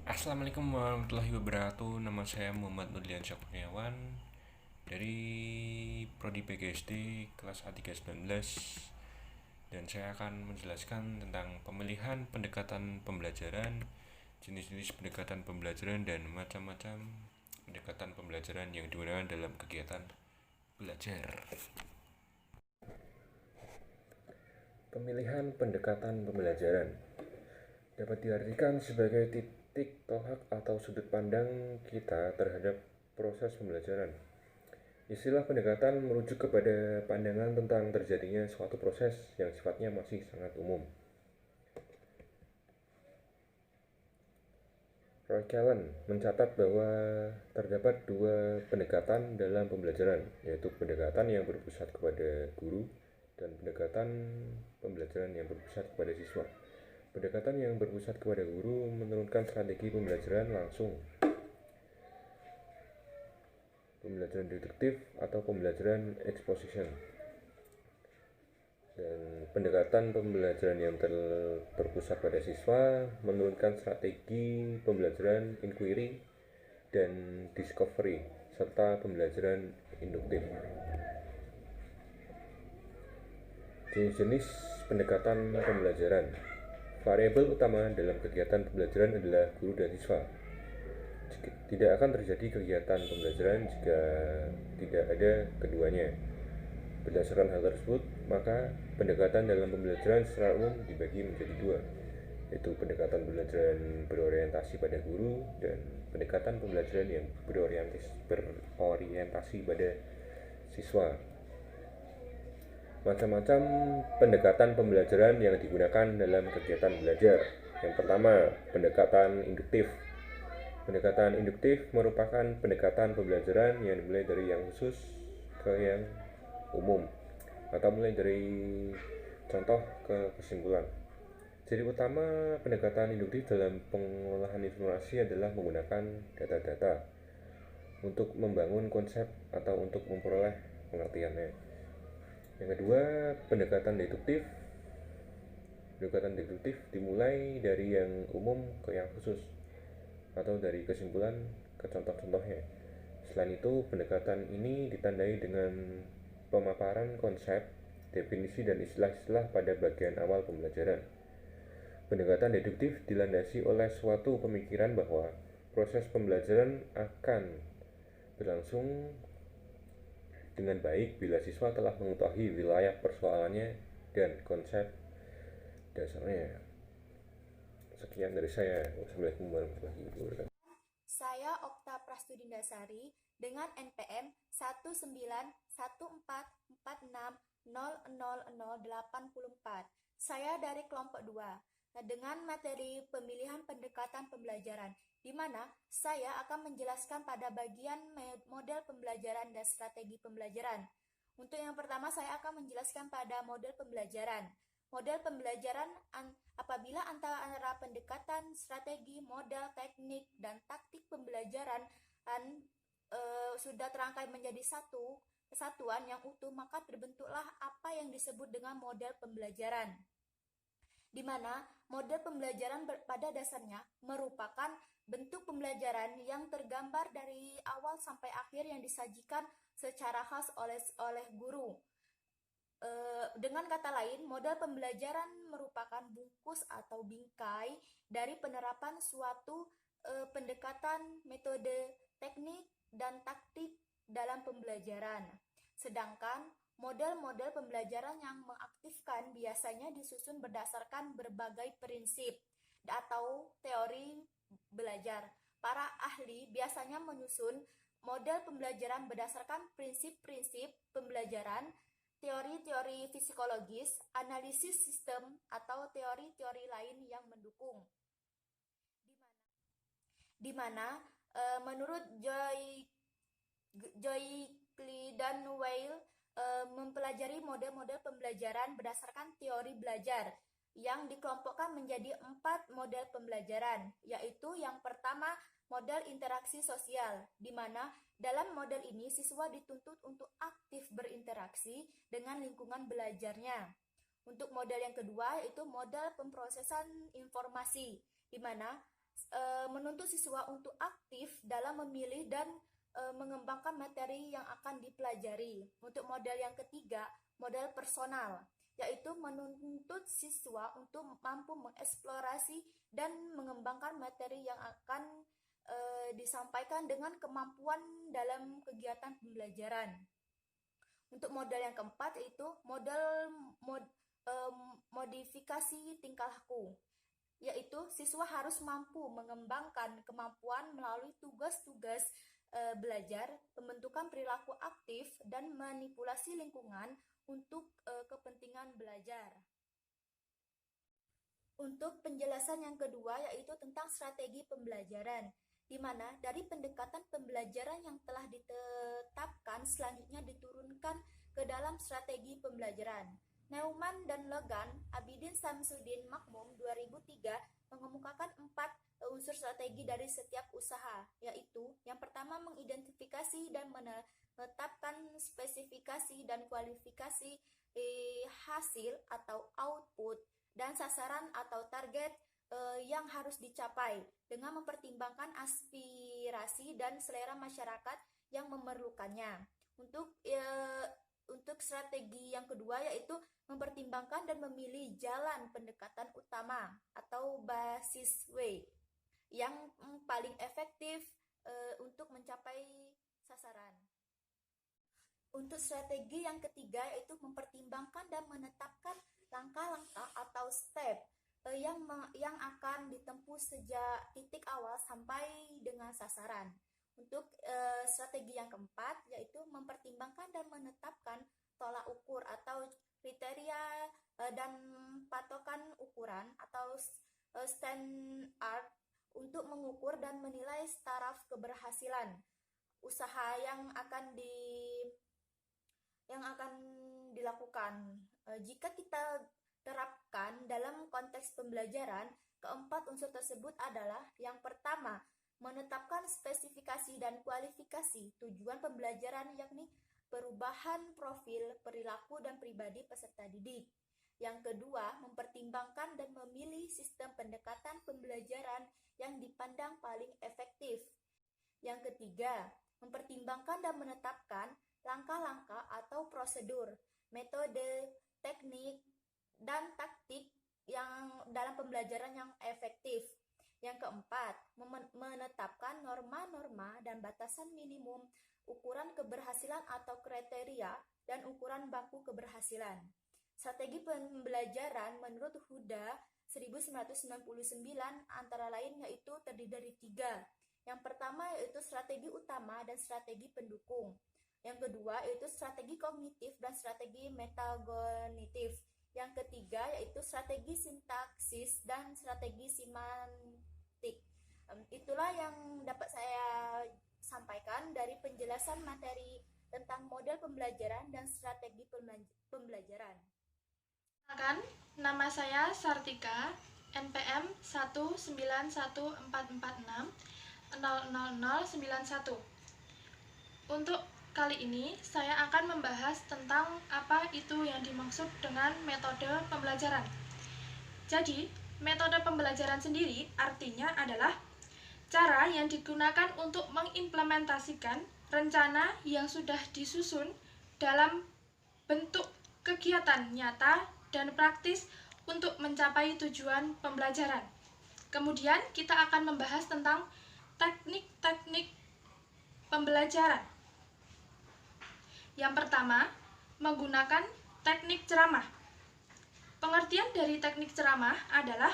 Assalamualaikum warahmatullahi wabarakatuh. Nama saya Muhammad Nurlian Kurniawan dari Prodi PGSD kelas A319, dan saya akan menjelaskan tentang pemilihan pendekatan pembelajaran, jenis-jenis pendekatan pembelajaran, dan macam-macam pendekatan pembelajaran yang digunakan dalam kegiatan belajar. Pemilihan pendekatan pembelajaran dapat diartikan sebagai titik tolak atau sudut pandang kita terhadap proses pembelajaran. Istilah pendekatan merujuk kepada pandangan tentang terjadinya suatu proses yang sifatnya masih sangat umum. Roy Callen mencatat bahwa terdapat dua pendekatan dalam pembelajaran, yaitu pendekatan yang berpusat kepada guru dan pendekatan pembelajaran yang berpusat kepada siswa. Pendekatan yang berpusat kepada guru menurunkan strategi pembelajaran langsung, pembelajaran deduktif atau pembelajaran exposition. Dan pendekatan pembelajaran yang berpusat pada siswa menurunkan strategi pembelajaran inquiry dan discovery serta pembelajaran induktif. Jenis-jenis pendekatan pembelajaran. Variabel utama dalam kegiatan pembelajaran adalah guru dan siswa. Tidak akan terjadi kegiatan pembelajaran jika tidak ada keduanya. Berdasarkan hal tersebut, maka pendekatan dalam pembelajaran secara umum dibagi menjadi dua, yaitu pendekatan pembelajaran berorientasi pada guru dan pendekatan pembelajaran yang berorientasi pada siswa. Macam-macam pendekatan pembelajaran yang digunakan dalam kegiatan belajar. Yang pertama, pendekatan induktif. Pendekatan induktif merupakan pendekatan pembelajaran yang dimulai dari yang khusus ke yang umum, atau mulai dari contoh ke kesimpulan. Ciri utama pendekatan induktif dalam pengolahan informasi adalah menggunakan data-data untuk membangun konsep atau untuk memperoleh pengertiannya. Yang kedua, pendekatan deduktif. Pendekatan deduktif dimulai dari yang umum ke yang khusus, atau dari kesimpulan ke contoh-contohnya. Selain itu, pendekatan ini ditandai dengan pemaparan konsep, definisi, dan istilah-istilah pada bagian awal pembelajaran. Pendekatan deduktif dilandasi oleh suatu pemikiran bahwa proses pembelajaran akan berlangsung dengan baik bila siswa telah mengetahui wilayah persoalannya dan konsep dasarnya. Sekian dari saya. Wassalamualaikum warahmatullahi wabarakatuh. Saya Okta Prastudindasari dengan NPM 19144600084. Saya dari kelompok 2. Dengan materi pemilihan pendekatan pembelajaran, di mana saya akan menjelaskan pada bagian model pembelajaran dan strategi pembelajaran. Untuk yang pertama, saya akan menjelaskan pada model pembelajaran. Model pembelajaran apabila antara pendekatan, strategi, model, teknik, dan taktik pembelajaran sudah terangkai menjadi satu kesatuan yang utuh, maka terbentuklah apa yang disebut dengan model pembelajaran. Di mana model pembelajaran pada dasarnya merupakan bentuk pembelajaran yang tergambar dari awal sampai akhir yang disajikan secara khas oleh guru. Dengan kata lain, model pembelajaran merupakan bungkus atau bingkai dari penerapan suatu pendekatan, metode, teknik, dan taktik dalam pembelajaran. Sedangkan model-model pembelajaran yang mengaktifkan biasanya disusun berdasarkan berbagai prinsip atau teori belajar. Para ahli biasanya menyusun model pembelajaran berdasarkan prinsip-prinsip pembelajaran, teori-teori psikologis, analisis sistem, atau teori-teori lain yang mendukung. Di mana menurut Joy dan Weil mempelajari model-model pembelajaran berdasarkan teori belajar yang dikelompokkan menjadi 4 model pembelajaran, yaitu yang pertama model interaksi sosial, di mana dalam model ini siswa dituntut untuk aktif berinteraksi dengan lingkungan belajarnya. Untuk model yang kedua yaitu model pemrosesan informasi, di mana menuntut siswa untuk aktif dalam memilih dan mengembangkan materi yang akan dipelajari. Untuk model yang ketiga, model personal, yaitu menuntut siswa untuk mampu mengeksplorasi dan mengembangkan materi yang akan disampaikan dengan kemampuan dalam kegiatan pembelajaran. Untuk model yang keempat yaitu modifikasi tingkah laku, yaitu siswa harus mampu mengembangkan kemampuan melalui tugas-tugas belajar, pembentukan perilaku aktif, dan manipulasi lingkungan untuk kepentingan belajar. Untuk penjelasan yang kedua yaitu tentang strategi pembelajaran, di mana dari pendekatan pembelajaran yang telah ditetapkan selanjutnya diturunkan ke dalam strategi pembelajaran. Neumann dan Logan, Abidin Samsudin Makmum 2003 mengemukakan 4 unsur strategi dari setiap usaha, yaitu yang pertama mengidentifikasi dan menetapkan spesifikasi dan kualifikasi hasil atau output dan sasaran atau target yang harus dicapai dengan mempertimbangkan aspirasi dan selera masyarakat yang memerlukannya. Untuk strategi yang kedua yaitu mempertimbangkan dan memilih jalan pendekatan utama atau basis way yang paling efektif untuk mencapai sasaran. Untuk strategi yang ketiga yaitu mempertimbangkan dan menetapkan langkah-langkah atau step yang akan ditempuh sejak titik awal sampai dengan sasaran. Untuk strategi yang keempat yaitu mempertimbangkan dan menetapkan tolak ukur atau kriteria dan patokan ukuran atau standar untuk mengukur dan menilai taraf keberhasilan usaha yang akan dilakukan. Jika kita terapkan dalam konteks pembelajaran, keempat unsur tersebut adalah yang pertama, menetapkan spesifikasi dan kualifikasi tujuan pembelajaran yakni perubahan profil, perilaku, dan pribadi peserta didik. Yang kedua, mempertimbangkan dan memilih sistem pendekatan pembelajaran yang dipandang paling efektif. Yang ketiga, mempertimbangkan dan menetapkan langkah-langkah atau prosedur, metode, teknik, dan taktik yang dalam pembelajaran yang efektif. Yang keempat, menetapkan norma-norma dan batasan minimum, ukuran keberhasilan atau kriteria, dan ukuran baku keberhasilan. Strategi pembelajaran menurut Huda 1999 antara lain yaitu terdiri dari 3. Yang pertama yaitu strategi utama dan strategi pendukung. Yang kedua yaitu strategi kognitif dan strategi metagonitif. Yang ketiga yaitu strategi sintaksis dan strategi semantik. Itulah yang dapat saya sampaikan dari penjelasan materi tentang model pembelajaran dan strategi pembelajaran. Nama saya Sartika, NPM 19144600091. Untuk kali ini saya akan membahas tentang apa itu yang dimaksud dengan metode pembelajaran. Jadi, metode pembelajaran sendiri artinya adalah cara yang digunakan untuk mengimplementasikan rencana yang sudah disusun dalam bentuk kegiatan nyata dan praktis untuk mencapai tujuan pembelajaran. Kemudian kita akan membahas tentang teknik-teknik pembelajaran. Yang pertama, menggunakan teknik ceramah. Pengertian dari teknik ceramah adalah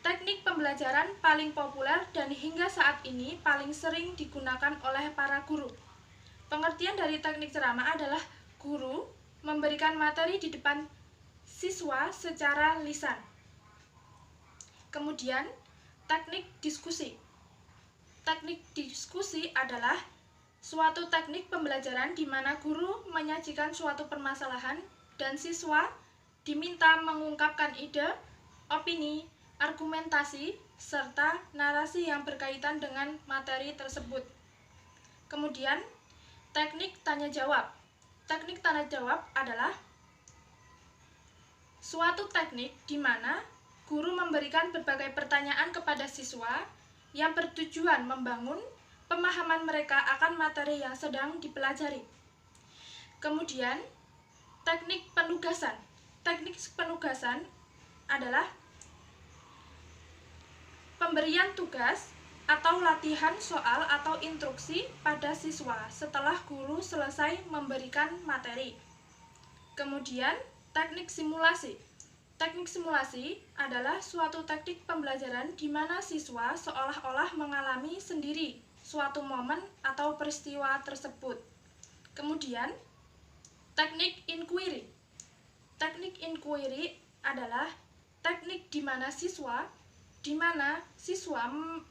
teknik pembelajaran paling populer dan hingga saat ini paling sering digunakan oleh para guru. Pengertian dari teknik ceramah adalah guru memberikan materi di depan siswa secara lisan. Kemudian, teknik diskusi. Teknik diskusi adalah suatu teknik pembelajaran di mana guru menyajikan suatu permasalahan dan siswa diminta mengungkapkan ide, opini, argumentasi, serta narasi yang berkaitan dengan materi tersebut. Kemudian, teknik tanya jawab. Teknik tanya jawab adalah suatu teknik di mana guru memberikan berbagai pertanyaan kepada siswa yang bertujuan membangun pemahaman mereka akan materi yang sedang dipelajari. Kemudian, teknik penugasan. Teknik penugasan adalah pemberian tugas atau latihan soal atau instruksi pada siswa setelah guru selesai memberikan materi. Kemudian, teknik simulasi. Teknik simulasi adalah suatu teknik pembelajaran di mana siswa seolah-olah mengalami sendiri suatu momen atau peristiwa tersebut. Kemudian, teknik inquiry. Teknik inquiry adalah teknik di mana siswa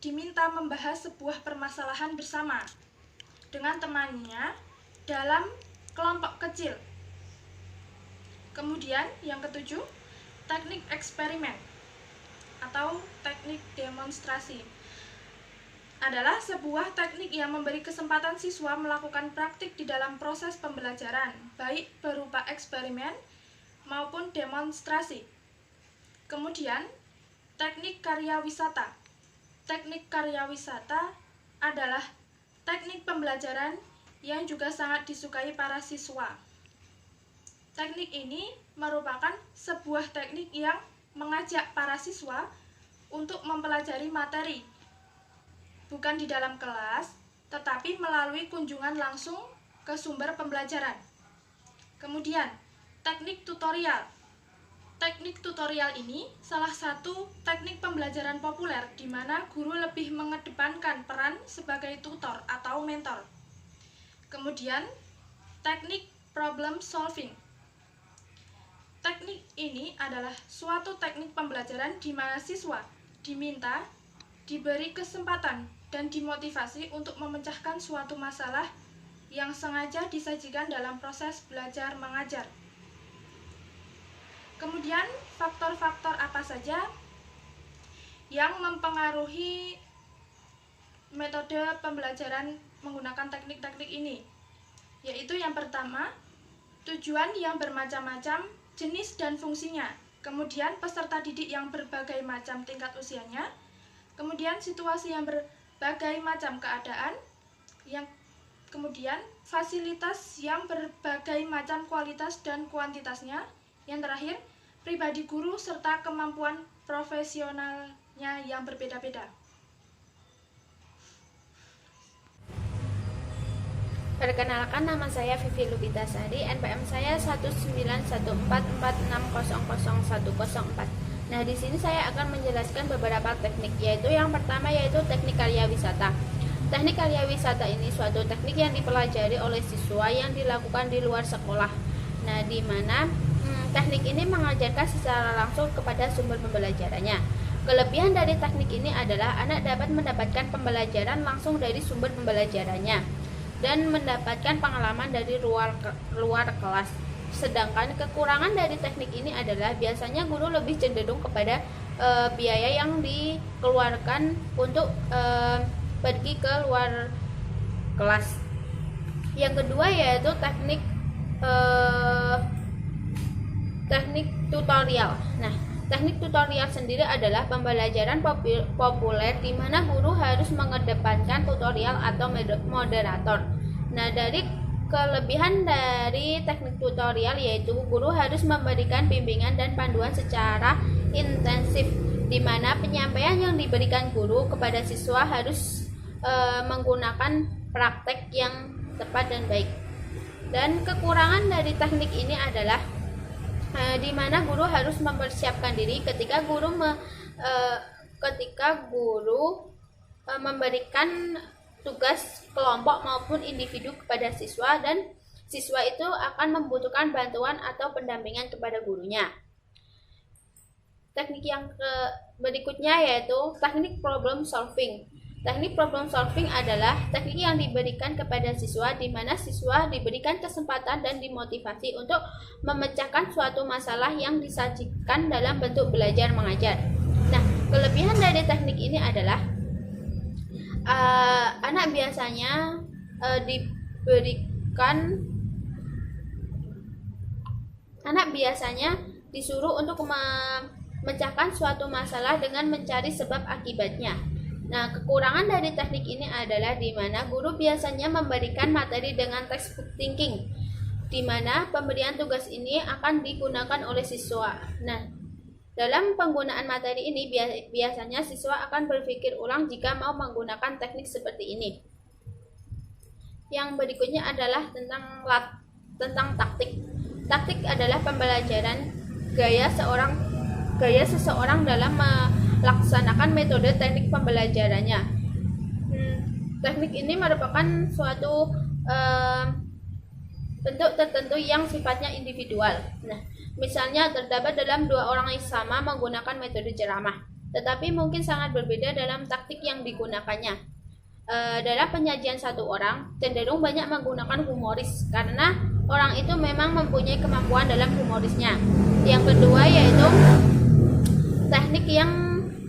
diminta membahas sebuah permasalahan bersama dengan temannya dalam kelompok kecil. Kemudian, yang ketujuh, teknik eksperimen atau teknik demonstrasi adalah sebuah teknik yang memberi kesempatan siswa melakukan praktik di dalam proses pembelajaran, baik berupa eksperimen maupun demonstrasi. Kemudian, teknik karya wisata. Teknik karya wisata adalah teknik pembelajaran yang juga sangat disukai para siswa. Teknik ini merupakan sebuah teknik yang mengajak para siswa untuk mempelajari materi, bukan di dalam kelas, tetapi melalui kunjungan langsung ke sumber pembelajaran. Kemudian, teknik tutorial. Teknik tutorial ini salah satu teknik pembelajaran populer di mana guru lebih mengedepankan peran sebagai tutor atau mentor. Kemudian, teknik problem solving. Teknik ini adalah suatu teknik pembelajaran di mana siswa diminta, diberi kesempatan, dan dimotivasi untuk memecahkan suatu masalah yang sengaja disajikan dalam proses belajar mengajar. Kemudian, faktor-faktor apa saja yang mempengaruhi metode pembelajaran menggunakan teknik-teknik ini? Yaitu yang pertama, tujuan yang bermacam-macam, jenis dan fungsinya. Kemudian, peserta didik yang berbagai macam tingkat usianya. Kemudian, situasi yang berbagai macam keadaan. Kemudian, fasilitas yang berbagai macam kualitas dan kuantitasnya. Yang terakhir, pribadi guru serta kemampuan profesionalnya yang berbeda-beda. Perkenalkan, nama saya Vivi Lubitasari, NPM saya 191446001004. Nah, di sini saya akan menjelaskan beberapa teknik, yaitu yang pertama yaitu teknik karya wisata. Teknik karya wisata ini suatu teknik yang dipelajari oleh siswa yang dilakukan di luar sekolah. Nah, di mana teknik ini mengajarkan secara langsung kepada sumber pembelajarannya. Kelebihan dari teknik ini adalah anak dapat mendapatkan pembelajaran langsung dari sumber pembelajarannya dan mendapatkan pengalaman dari luar kelas. Sedangkan kekurangan dari teknik ini adalah biasanya guru lebih cenderung kepada biaya yang dikeluarkan untuk pergi ke luar kelas. Yang kedua yaitu teknik tutorial. Nah, teknik tutorial sendiri adalah pembelajaran populer di mana guru harus mengedepankan tutorial atau moderator. Nah, dari kelebihan dari teknik tutorial yaitu guru harus memberikan bimbingan dan panduan secara intensif, di mana penyampaian yang diberikan guru kepada siswa harus menggunakan praktek yang tepat dan baik. Dan kekurangan dari teknik ini adalah di mana guru harus mempersiapkan diri ketika guru memberikan tugas kelompok maupun individu kepada siswa, dan siswa itu akan membutuhkan bantuan atau pendampingan kepada gurunya. Teknik yang berikutnya yaitu teknik problem solving. Teknik problem solving adalah teknik yang diberikan kepada siswa di mana siswa diberikan kesempatan dan dimotivasi untuk memecahkan suatu masalah yang disajikan dalam bentuk belajar mengajar. Nah, kelebihan dari teknik ini adalah anak biasanya disuruh untuk memecahkan suatu masalah dengan mencari sebab akibatnya. Nah, kekurangan dari teknik ini adalah di mana guru biasanya memberikan materi dengan textbook thinking, di mana pemberian tugas ini akan digunakan oleh siswa. Nah, dalam penggunaan materi ini biasanya siswa akan berpikir ulang jika mau menggunakan teknik seperti ini. Yang berikutnya adalah tentang taktik. Taktik adalah pembelajaran gaya seseorang dalam melaksanakan metode teknik pembelajarannya. Teknik ini merupakan suatu bentuk tertentu yang sifatnya individual. Nah, misalnya terdapat dalam dua orang yang sama menggunakan metode ceramah, tetapi mungkin sangat berbeda dalam taktik yang digunakannya. Dalam penyajian satu orang, cenderung banyak menggunakan humoris karena orang itu memang mempunyai kemampuan dalam humorisnya. Yang kedua yaitu teknik yang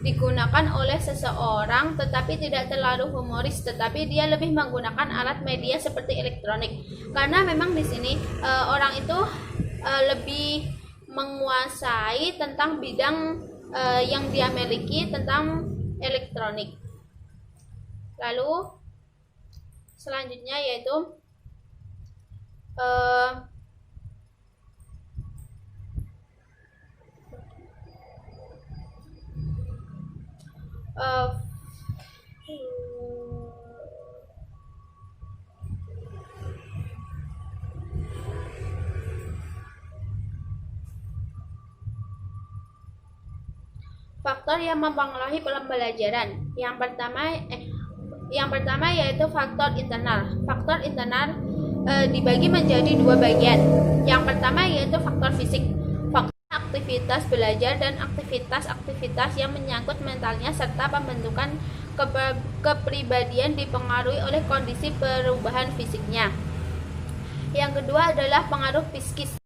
digunakan oleh seseorang tetapi tidak terlalu humoris, tetapi dia lebih menggunakan alat media seperti elektronik. Karena memang di sini orang itu lebih menguasai tentang bidang yang dia miliki tentang elektronik. Lalu selanjutnya yaitu faktor yang mempengaruhi pembelajaran. Yang pertama yaitu faktor internal. Faktor internal dibagi menjadi dua bagian. Yang pertama yaitu faktor fisik. Faktor aktivitas belajar dan aktivitas yang menyangkut mentalnya serta pembentukan kepribadian dipengaruhi oleh kondisi perubahan fisiknya. Yang kedua adalah pengaruh psikis.